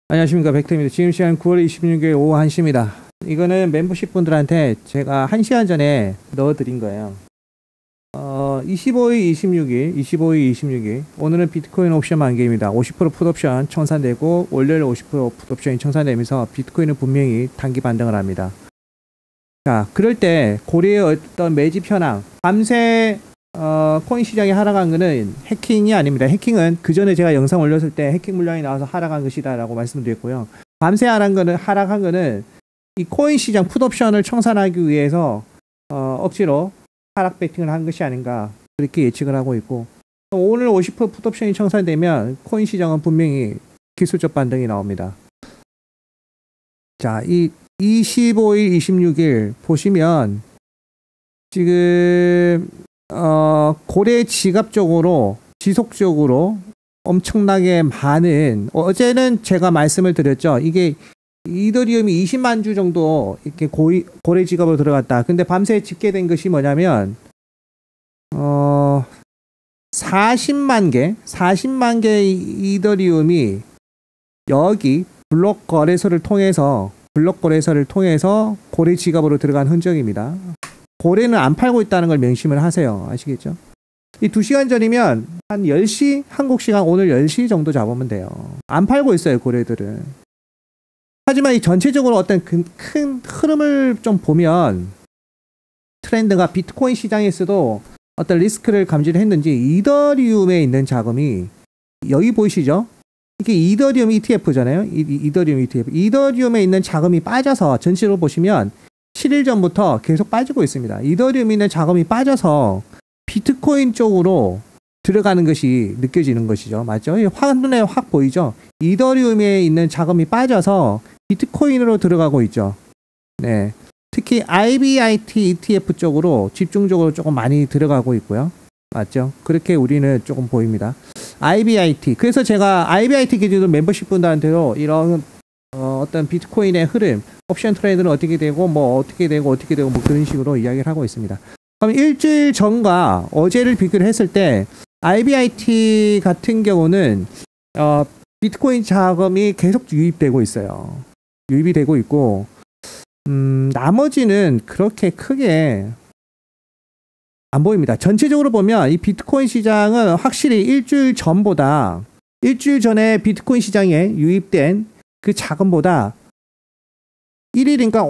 안녕하십니까, 백태입니다. 지금 시간 9월 26일 오후 1시입니다. 이거는 멤버십 분들한테 제가 1시간 전에 넣어드린 거예요. 25일, 26일. 오늘은 비트코인 옵션 만기입니다. 50% 풋옵션 청산되고 월요일 50% 풋옵션이 청산되면서 비트코인은 분명히 단기 반등을 합니다. 자, 그럴 때 고래의 어떤 매집 현황, 밤새 코인 시장이 하락한 거는 해킹이 아닙니다. 해킹은 그 전에 제가 영상 올렸을 때 해킹 물량이 나와서 하락한 것이다 라고 말씀드렸고요. 밤새 하락한 거는 이 코인 시장 풋옵션을 청산하기 위해서 억지로 하락 베팅을 한 것이 아닌가, 그렇게 예측을 하고 있고, 오늘 50% 풋옵션이 청산되면 코인 시장은 분명히 기술적 반등이 나옵니다. 자, 이 25일, 26일 보시면 지금 고래 지갑적으로 지속적으로 엄청나게 많은, 어제는 제가 말씀을 드렸죠. 이게 이더리움이 20만 주 정도 이렇게 고래 지갑으로 들어갔다. 근데 밤새 집계된 것이 뭐냐면 40만 개 이더리움이 여기 블록 거래소를 통해서 고래 지갑으로 들어간 흔적입니다. 고래는 안 팔고 있다는 걸 명심을 하세요. 아시겠죠? 이 2시간 전이면 한 10시, 한국 시간 오늘 10시 정도 잡으면 돼요. 안 팔고 있어요, 고래들은. 하지만 이 전체적으로 어떤 큰 흐름을 좀 보면, 트렌드가 비트코인 시장에서도 어떤 리스크를 감지를 했는지 이더리움에 있는 자금이, 여기 보이시죠? 이게 이더리움 ETF잖아요. 이더리움 ETF. 이더리움에 있는 자금이 빠져서 전체로 보시면 7일 전부터 계속 빠지고 있습니다. 이더리움에 있는 자금이 빠져서 비트코인 쪽으로 들어가는 것이 느껴지는 것이죠. 맞죠? 한눈에 확 보이죠? 이더리움에 있는 자금이 빠져서 비트코인으로 들어가고 있죠. 네. 특히 IBIT ETF 쪽으로 집중적으로 조금 많이 들어가고 있고요. 맞죠? 그렇게 우리는 조금 보입니다. IBIT. 그래서 제가 IBIT 기준으로 멤버십 분들한테도 이런 어떤 비트코인의 흐름, 옵션 트레이드는 어떻게 되고 뭐 그런 식으로 이야기를 하고 있습니다. 그럼 일주일 전과 어제를 비교를 했을 때 IBIT 같은 경우는 비트코인 자금이 계속 유입되고 있어요. 유입이 되고 있고, 나머지는 그렇게 크게 안 보입니다. 전체적으로 보면 이 비트코인 시장은 확실히 일주일 전에 비트코인 시장에 유입된 그 자금보다 1일인가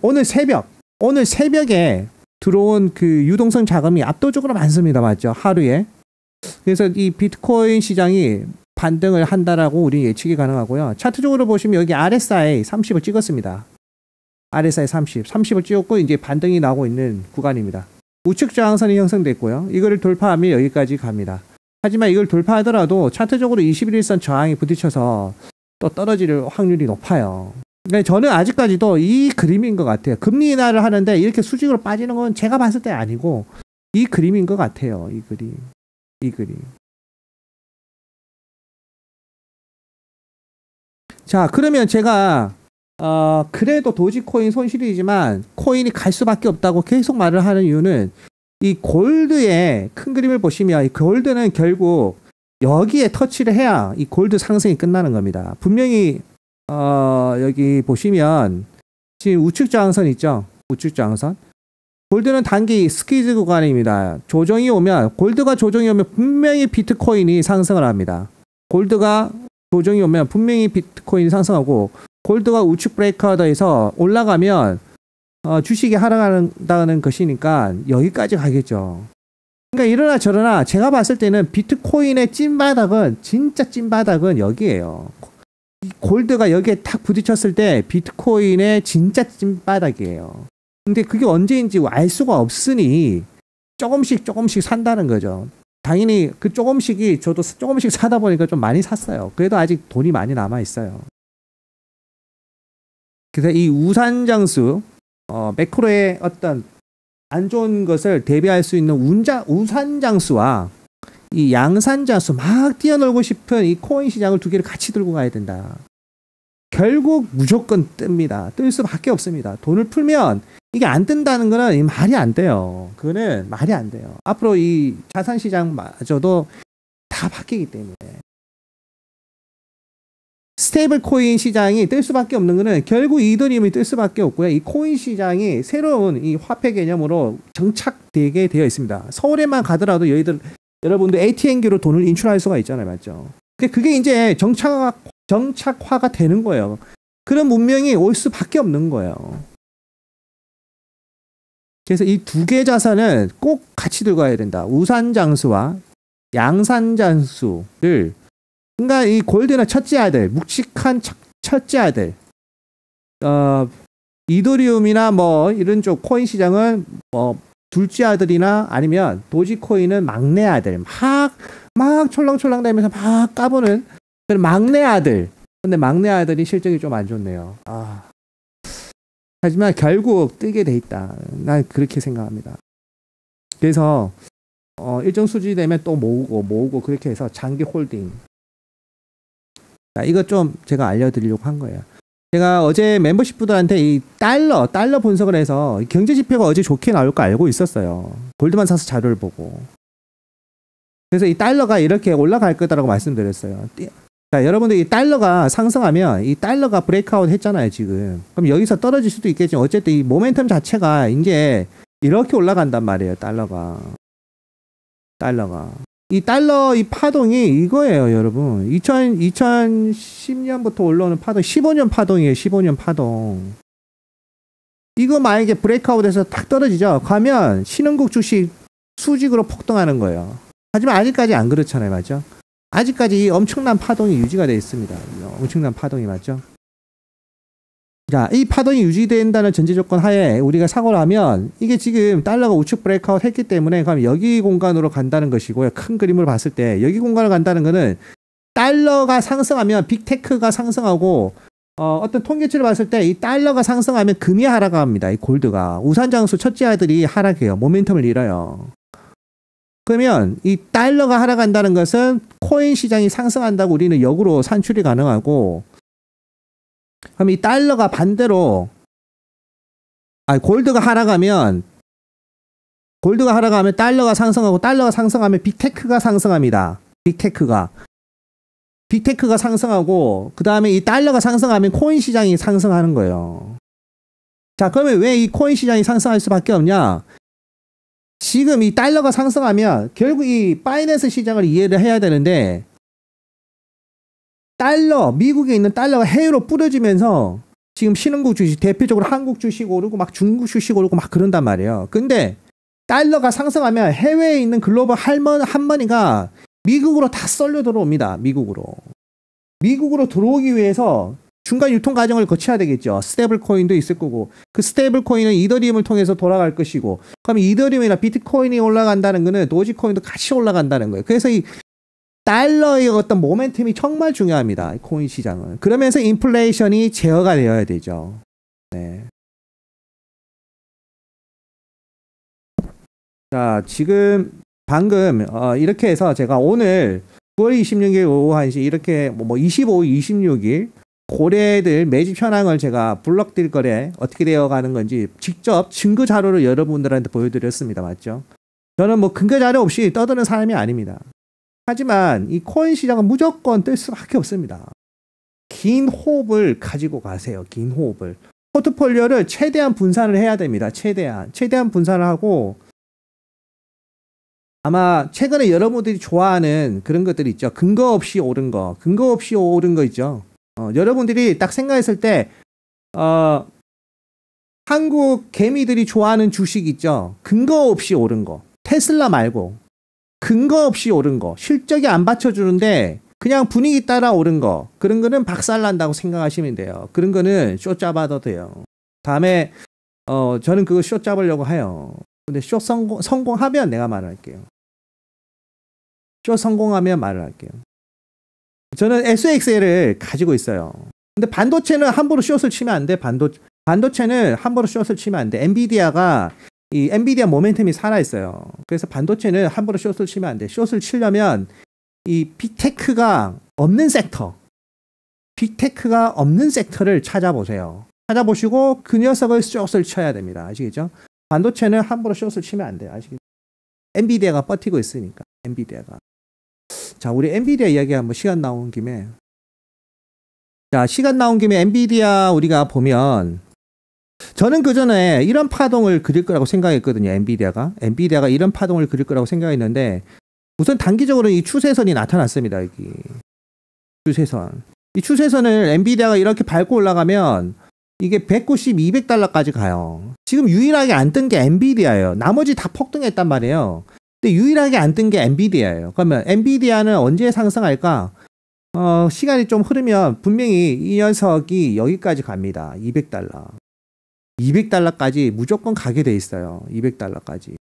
오늘 새벽에 들어온 그 유동성 자금이 압도적으로 많습니다. 맞죠? 하루에. 그래서 이 비트코인 시장이 반등을 한다라고 우리 예측이 가능하고요. 차트적으로 보시면 여기 RSI 30을 찍었습니다. RSI 30을 찍었고 이제 반등이 나오고 있는 구간입니다. 우측 저항선이 형성됐고요. 이거를 돌파하면 여기까지 갑니다. 하지만 이걸 돌파하더라도 차트적으로 21일선 저항이 부딪혀서 또 떨어질 확률이 높아요. 그러니까 저는 아직까지도 이 그림인 것 같아요. 금리 인하를 하는데 이렇게 수직으로 빠지는 건 제가 봤을 때 아니고 이 그림인 것 같아요. 이 그림. 자, 그러면 제가 그래도 도지코인 손실이지만 코인이 갈 수밖에 없다고 계속 말을 하는 이유는, 이 골드의 큰 그림을 보시면 이 골드는 결국 여기에 터치를 해야 이 골드 상승이 끝나는 겁니다. 분명히 여기 보시면 지금 우측 저항선 있죠? 우측 저항선. 골드는 단기 스퀴즈 구간입니다. 골드가 조정이 오면 분명히 비트코인이 상승을 합니다. 골드가 조정이 오면 분명히 비트코인이 상승하고, 골드가 우측 브레이크아웃에서 올라가면 주식이 하락한다는 것이니까 여기까지 가겠죠. 그러니까 이러나 저러나 제가 봤을 때는 비트코인의 진짜 찐바닥은 여기에요. 골드가 여기에 탁 부딪혔을 때 비트코인의 진짜 찐바닥이에요. 근데 그게 언제인지 알 수가 없으니 조금씩 산다는 거죠. 당연히 그 저도 조금씩 사다 보니까 좀 많이 샀어요. 그래도 아직 돈이 많이 남아 있어요. 그래서 이 우산장수, 매크로의 어떤 안 좋은 것을 대비할 수 있는 우산장수와 이 양산장수, 막 뛰어놀고 싶은 이 코인 시장을 두 개를 같이 들고 가야 된다. 결국 무조건 뜹니다. 뜰 수밖에 없습니다. 돈을 풀면 이게 안 뜬다는 거는 말이 안 돼요. 그거는 말이 안 돼요. 앞으로 이 자산시장마저도 다 바뀌기 때문에. 스테이블 코인 시장이 뜰 수밖에 없는 거는 결국 이더리움이 뜰 수밖에 없고요. 이 코인 시장이 새로운 이 화폐 개념으로 정착되게 되어 있습니다. 서울에만 가더라도 여러분들 ATM기로 돈을 인출할 수가 있잖아요. 맞죠? 그게 이제 정착화가 되는 거예요. 그런 문명이 올 수밖에 없는 거예요. 그래서 이 두 개 자산은 꼭 같이 들고 가야 된다. 우산장수와 양산장수를, 그러니까 이 골드는 첫째 아들, 묵직한 첫째 아들, 이더리움이나 뭐 이런 쪽 코인 시장은 뭐 둘째 아들이나 아니면 도지코인은 막내 아들, 막 촐랑촐랑 다니면서 막 까보는 그런 막내 아들. 근데 막내 아들이 실적이 좀 안 좋네요. 하지만 결국 뜨게 돼 있다. 난 그렇게 생각합니다. 그래서 일정 수준이 되면 또 모으고 그렇게 해서 장기 홀딩. 자, 이거 좀 제가 알려드리려고 한 거예요. 제가 어제 멤버십 분들한테 이 달러 분석을 해서 경제 지표가 어제 좋게 나올 거 알고 있었어요. 골드만삭스 자료를 보고. 그래서 이 달러가 이렇게 올라갈 거다라고 말씀드렸어요. 자, 여러분들 이 달러가 상승하면 이 달러가 브레이크아웃 했잖아요, 지금. 그럼 여기서 떨어질 수도 있겠지만 어쨌든 이 모멘텀 자체가 이제 이렇게 올라간단 말이에요, 달러가. 이 달러 이 파동이 이거예요, 여러분. 2010년부터 올라오는 파동, 15년 파동이에요, 15년 파동. 이거 만약에 브레이크아웃해서 탁 떨어지죠? 가면 신흥국 주식 수직으로 폭등하는 거예요. 하지만 아직까지 안 그렇잖아요, 맞죠? 아직까지 이 엄청난 파동이 유지가 되어 있습니다. 엄청난 파동이 맞죠? 자, 이 파동이 유지된다는 전제 조건 하에 우리가 사고를 하면 이게 지금 달러가 우측 브레이크아웃 했기 때문에 그럼 여기 공간으로 간다는 것이고요. 큰 그림을 봤을 때 여기 공간으로 간다는 것은 달러가 상승하면 빅테크가 상승하고 어떤 통계치를 봤을 때 이 달러가 상승하면 금이 하락합니다. 이 골드가. 우산장수 첫째 아들이 하락해요. 모멘텀을 잃어요. 그러면 이 달러가 하락한다는 것은 코인 시장이 상승한다고 우리는 역으로 산출이 가능하고, 그럼 이 달러가 반대로 골드가 하락하면 달러가 상승하고, 달러가 상승하면 빅테크가 상승합니다. 빅테크가 상승하고, 그 다음에 이 달러가 상승하면 코인 시장이 상승하는 거예요. 자, 그러면 왜 이 코인 시장이 상승할 수밖에 없냐? 지금 이 달러가 상승하면 결국 이 바이낸스 시장을 이해를 해야 되는데, 미국에 있는 달러가 해외로 뿌려지면서 지금 신흥국 주식, 대표적으로 한국 주식 오르고 막 중국 주식 오르고 막 그런단 말이에요. 근데 달러가 상승하면 해외에 있는 글로벌 한머니가 미국으로 다 썰려 들어옵니다. 미국으로 들어오기 위해서 중간 유통 과정을 거쳐야 되겠죠. 스테이블 코인도 있을 거고, 그 스테이블 코인은 이더리움을 통해서 돌아갈 것이고, 그럼 이더리움이나 비트코인이 올라간다는 거는 도지코인도 같이 올라간다는 거예요. 그래서 이 달러의 어떤 모멘텀이 정말 중요합니다. 코인 시장은. 그러면서 인플레이션이 제어가 되어야 되죠. 네. 자, 지금 방금 이렇게 해서 제가 오늘 9월 26일 오후 1시 이렇게 25, 26일 고래들 매집 현황을 제가 블록딜 거래 어떻게 되어가는 건지 직접 증거 자료를 여러분들한테 보여드렸습니다. 맞죠? 저는 뭐 근거 자료 없이 떠드는 사람이 아닙니다. 하지만 이 코인 시장은 무조건 뜰 수밖에 없습니다. 긴 호흡을 가지고 가세요. 긴 호흡을. 포트폴리오를 최대한 분산을 해야 됩니다. 최대한 분산을 하고, 아마 최근에 여러분들이 좋아하는 그런 것들이 있죠. 근거 없이 오른 거 있죠. 여러분들이 딱 생각했을 때 한국 개미들이 좋아하는 주식 있죠. 근거 없이 오른 거. 테슬라 말고 근거 없이 오른 거. 실적이 안 받쳐주는데 그냥 분위기 따라 오른 거. 그런 거는 박살난다고 생각하시면 돼요. 그런 거는 쇼 잡아도 돼요. 다음에 저는 그거 쇼 잡으려고 해요. 근데 쇼 성공하면 내가 말을 할게요. 쇼 성공하면 말을 할게요. 저는 SXL을 가지고 있어요. 근데 반도체는 함부로 숏을 치면 안 돼. 반도체는 함부로 숏을 치면 안 돼. 이 엔비디아 모멘텀이 살아있어요. 그래서 반도체는 함부로 숏을 치면 안 돼. 숏을 치려면 이 빅테크가 없는 섹터를 찾아보세요. 찾아보시고 그 녀석을 숏을 쳐야 됩니다. 아시겠죠? 반도체는 함부로 숏을 치면 안 돼요. 아시겠죠? 엔비디아가 버티고 있으니까. 자, 우리 엔비디아 이야기 한번 시간 나온 김에 자, 시간 나온 김에 엔비디아 우리가 보면 저는 그 전에 이런 파동을 그릴 거라고 생각했거든요. 엔비디아가 이런 파동을 그릴 거라고 생각했는데 우선 단기적으로 이 추세선이 나타났습니다. 여기 추세선. 이 추세선을 엔비디아가 이렇게 밟고 올라가면 이게 190, 200달러까지 가요. 지금 유일하게 안 뜬 게 엔비디아예요. 나머지 다 폭등했단 말이에요. 근데 유일하게 안 뜬 게 엔비디아예요. 그러면 엔비디아는 언제 상승할까? 시간이 좀 흐르면 분명히 이 녀석이 여기까지 갑니다. 200달러. 200달러까지 무조건 가게 돼 있어요. 200달러까지.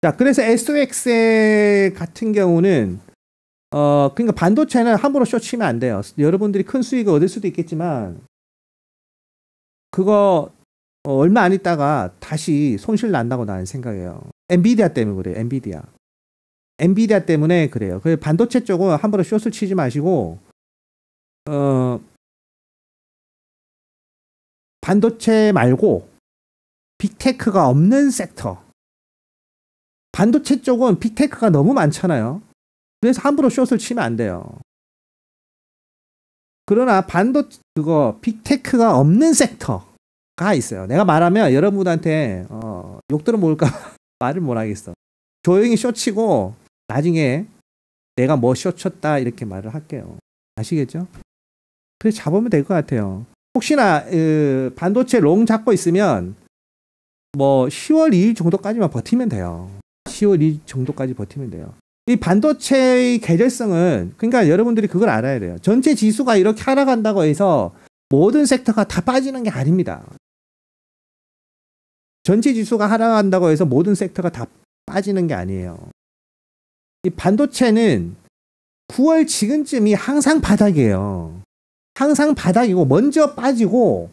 자, 그래서 SOX 같은 경우는 그러니까 반도체는 함부로 숏치면 안 돼요. 여러분들이 큰 수익을 얻을 수도 있겠지만 그거 얼마 안 있다가 다시 손실 난다고 나는 생각해요. 엔비디아 때문에 그래요. 엔비디아 때문에 그래요. 그 반도체 쪽은 함부로 숏을 치지 마시고 반도체 말고 빅테크가 없는 섹터. 반도체 쪽은 빅테크가 너무 많잖아요. 그래서 함부로 숏을 치면 안 돼요. 그러나 빅테크가 없는 섹터가 있어요. 내가 말하면 여러분한테 욕 들어먹을까 말을 못 하겠어. 조용히 숏 치고 나중에 내가 뭐 숏 쳤다 이렇게 말을 할게요. 아시겠죠? 그래서 잡으면 될 것 같아요. 혹시나 반도체 롱 잡고 있으면 뭐 10월 2일 정도까지만 버티면 돼요. 10월 2일 정도까지 버티면 돼요. 이 반도체의 계절성은 그러니까 여러분들이 그걸 알아야 돼요. 전체 지수가 이렇게 하락한다고 해서 모든 섹터가 다 빠지는 게 아닙니다. 전체 지수가 하락한다고 해서 모든 섹터가 다 빠지는 게 아니에요. 이 반도체는 9월 지금쯤이 항상 바닥이에요. 항상 바닥이고 먼저 빠지고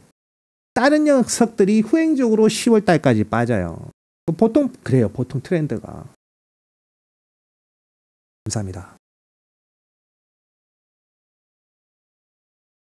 다른 녀석들이 후행적으로 10월 달까지 빠져요. 보통 그래요. 보통 트렌드가. 감사합니다.